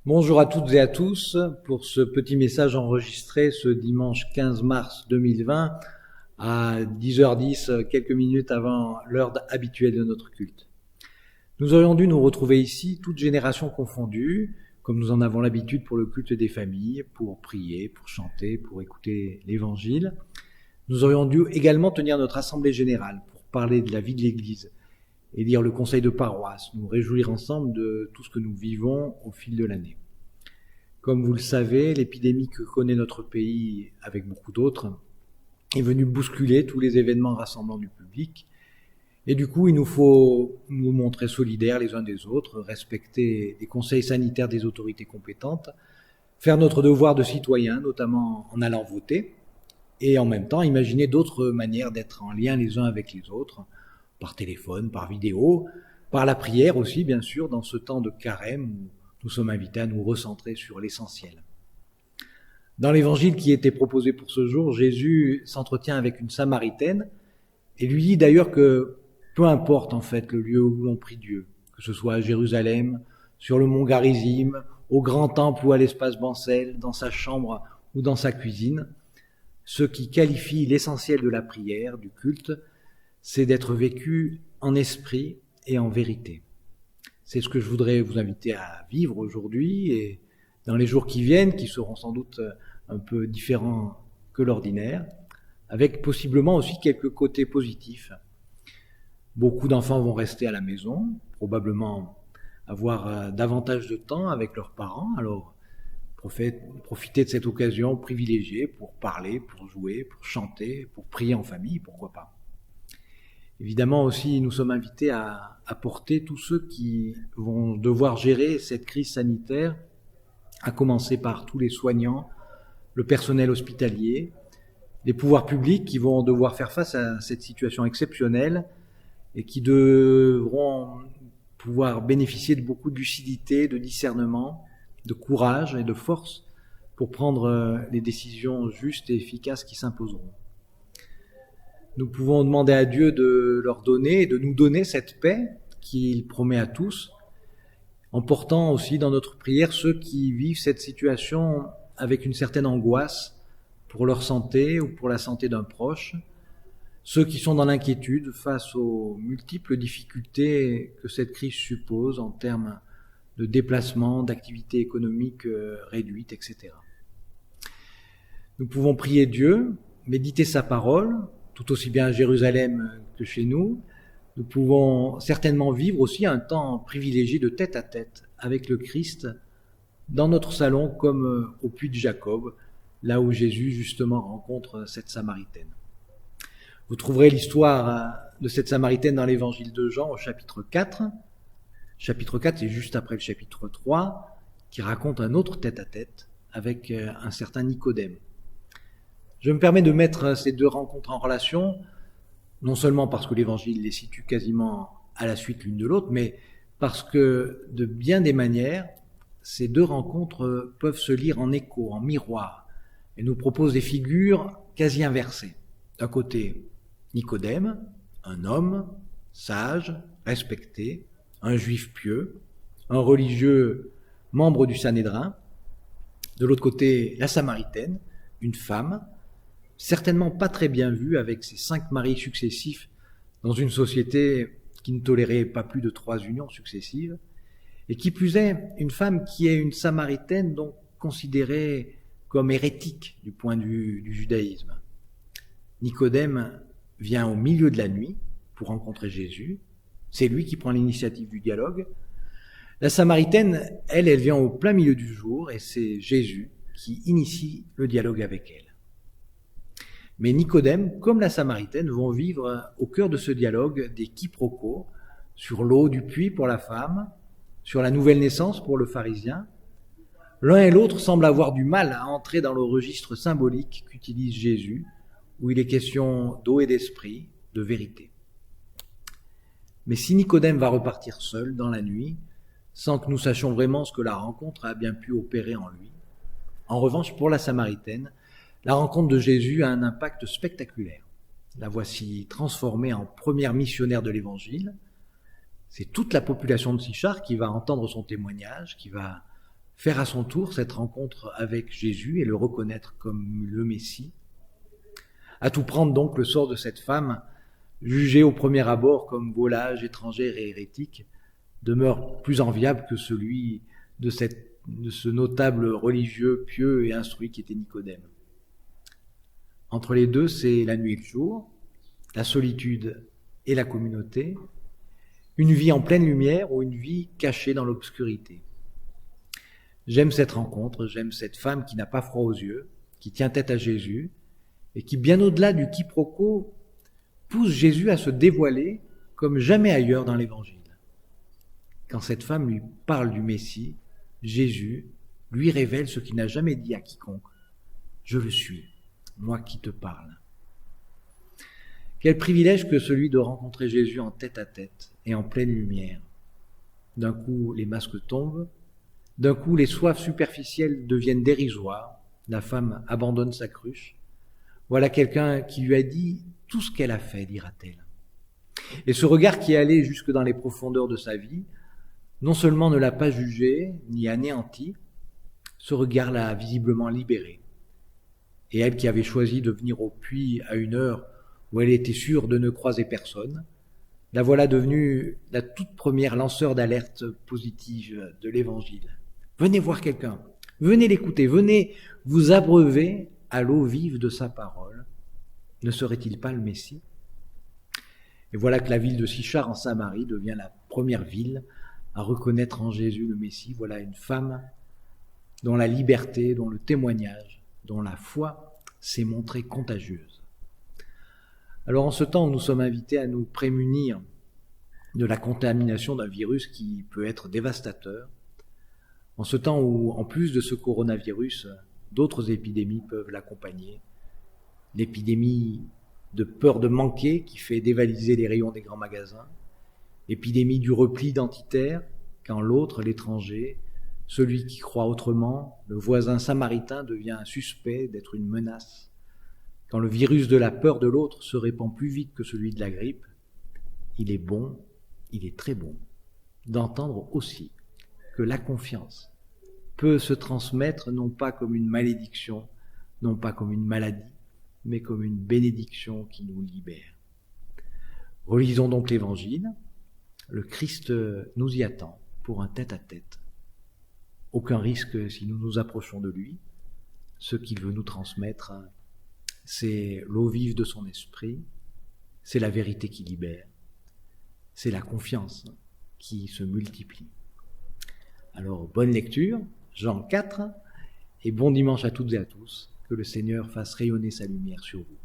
Bonjour à toutes et à tous pour ce petit message enregistré ce dimanche 15 mars 2020 à 10h10, quelques minutes avant l'heure habituelle de notre culte. Nous aurions dû nous retrouver ici, toutes générations confondues, comme nous en avons l'habitude pour le culte des familles, pour prier, pour chanter, pour écouter l'Évangile. Nous aurions dû également tenir notre assemblée générale pour parler de la vie de l'Église et lire le conseil de paroisse, nous réjouir ensemble de tout ce que nous vivons au fil de l'année. Comme vous le savez, l'épidémie que connaît notre pays, avec beaucoup d'autres, est venue bousculer tous les événements rassemblant du public. Et du coup, il nous faut nous montrer solidaires les uns des autres, respecter les conseils sanitaires des autorités compétentes, faire notre devoir de citoyen, notamment en allant voter, et en même temps imaginer d'autres manières d'être en lien les uns avec les autres, par téléphone, par vidéo, par la prière aussi, bien sûr, dans ce temps de carême où nous sommes invités à nous recentrer sur l'essentiel. Dans l'évangile qui était proposé pour ce jour, Jésus s'entretient avec une Samaritaine et lui dit d'ailleurs que peu importe en fait le lieu où l'on prie Dieu, que ce soit à Jérusalem, sur le mont Garizim, au grand temple ou à l'espace Bancel, dans sa chambre ou dans sa cuisine, ce qui qualifie l'essentiel de la prière, du culte, c'est d'être vécu en esprit et en vérité. C'est ce que je voudrais vous inviter à vivre aujourd'hui et dans les jours qui viennent, qui seront sans doute un peu différents que l'ordinaire, avec possiblement aussi quelques côtés positifs. Beaucoup d'enfants vont rester à la maison, probablement avoir davantage de temps avec leurs parents, alors profitez de cette occasion privilégiée pour parler, pour jouer, pour chanter, pour prier en famille, pourquoi pas. Évidemment aussi, nous sommes invités à apporter tous ceux qui vont devoir gérer cette crise sanitaire, à commencer par tous les soignants, le personnel hospitalier, les pouvoirs publics qui vont devoir faire face à cette situation exceptionnelle et qui devront pouvoir bénéficier de beaucoup de lucidité, de discernement, de courage et de force pour prendre les décisions justes et efficaces qui s'imposeront. Nous pouvons demander à Dieu de leur donner et de nous donner cette paix qu'il promet à tous, en portant aussi dans notre prière ceux qui vivent cette situation avec une certaine angoisse pour leur santé ou pour la santé d'un proche, ceux qui sont dans l'inquiétude face aux multiples difficultés que cette crise suppose en termes de déplacement, d'activités économiques réduites, etc. Nous pouvons prier Dieu, méditer sa parole, tout aussi bien à Jérusalem que chez nous. Nous pouvons certainement vivre aussi un temps privilégié de tête à tête avec le Christ dans notre salon comme au puits de Jacob, là où Jésus justement rencontre cette Samaritaine. Vous trouverez l'histoire de cette Samaritaine dans l'évangile de Jean au chapitre 4. Chapitre 4, c'est juste après le chapitre 3, qui raconte un autre tête à tête avec un certain Nicodème. Je me permets de mettre ces deux rencontres en relation, non seulement parce que l'Évangile les situe quasiment à la suite l'une de l'autre, mais parce que de bien des manières, ces deux rencontres peuvent se lire en écho, en miroir, et nous proposent des figures quasi inversées. D'un côté, Nicodème, un homme sage, respecté, un juif pieux, un religieux membre du Sanhédrin. De l'autre côté, la Samaritaine, une femme, certainement pas très bien vue avec ses 5 maris successifs dans une société qui ne tolérait pas plus de 3 unions successives, et qui plus est, une femme qui est une Samaritaine donc considérée comme hérétique du point de vue du judaïsme. Nicodème vient au milieu de la nuit pour rencontrer Jésus, c'est lui qui prend l'initiative du dialogue. La Samaritaine, elle vient au plein milieu du jour et c'est Jésus qui initie le dialogue avec elle. Mais Nicodème, comme la Samaritaine, vont vivre au cœur de ce dialogue des quiproquos sur l'eau du puits pour la femme, sur la nouvelle naissance pour le pharisien. L'un et l'autre semblent avoir du mal à entrer dans le registre symbolique qu'utilise Jésus, où il est question d'eau et d'esprit, de vérité. Mais si Nicodème va repartir seul dans la nuit, sans que nous sachions vraiment ce que la rencontre a bien pu opérer en lui, en revanche, pour la Samaritaine, la rencontre de Jésus a un impact spectaculaire. La voici transformée en première missionnaire de l'Évangile. C'est toute la population de Sychar qui va entendre son témoignage, qui va faire à son tour cette rencontre avec Jésus et le reconnaître comme le Messie. À tout prendre donc, le sort de cette femme, jugée au premier abord comme volage, étrangère et hérétique, demeure plus enviable que celui de ce notable religieux pieux et instruit qui était Nicodème. Entre les deux, c'est la nuit et le jour, la solitude et la communauté, une vie en pleine lumière ou une vie cachée dans l'obscurité. J'aime cette rencontre, j'aime cette femme qui n'a pas froid aux yeux, qui tient tête à Jésus et qui, bien au-delà du quiproquo, pousse Jésus à se dévoiler comme jamais ailleurs dans l'Évangile. Quand cette femme lui parle du Messie, Jésus lui révèle ce qu'il n'a jamais dit à quiconque. Je le suis, moi qui te parle. Quel privilège que celui de rencontrer Jésus en tête à tête et en pleine lumière. D'un coup, les masques tombent, d'un coup, les soifs superficielles deviennent dérisoires, la femme abandonne sa cruche. Voilà quelqu'un qui lui a dit tout ce qu'elle a fait, dira-t-elle. Et ce regard qui est allé jusque dans les profondeurs de sa vie, non seulement ne l'a pas jugé ni anéanti, ce regard l'a visiblement libérée. Et elle qui avait choisi de venir au puits à une heure où elle était sûre de ne croiser personne, la voilà devenue la toute première lanceur d'alerte positive de l'Évangile. Venez voir quelqu'un, venez l'écouter, venez vous abreuver à l'eau vive de sa parole. Ne serait-il pas le Messie ? Et voilà que la ville de Sychar en Samarie devient la première ville à reconnaître en Jésus le Messie. Voilà une femme dont la liberté, dont le témoignage, dont la foi s'est montrée contagieuse. Alors en ce temps où nous sommes invités à nous prémunir de la contamination d'un virus qui peut être dévastateur, en ce temps où, en plus de ce coronavirus, d'autres épidémies peuvent l'accompagner, l'épidémie de peur de manquer qui fait dévaliser les rayons des grands magasins, l'épidémie du repli identitaire, quand l'autre, l'étranger, celui qui croit autrement, le voisin samaritain devient un suspect d'être une menace, quand le virus de la peur de l'autre se répand plus vite que celui de la grippe, il est bon, il est très bon, d'entendre aussi que la confiance peut se transmettre non pas comme une malédiction, non pas comme une maladie, mais comme une bénédiction qui nous libère. Relisons donc l'Évangile. Le Christ nous y attend pour un tête-à-tête. Aucun risque si nous nous approchons de lui. Ce qu'il veut nous transmettre, c'est l'eau vive de son esprit, c'est la vérité qui libère, c'est la confiance qui se multiplie. Alors, bonne lecture, Jean 4, et bon dimanche à toutes et à tous, que le Seigneur fasse rayonner sa lumière sur vous.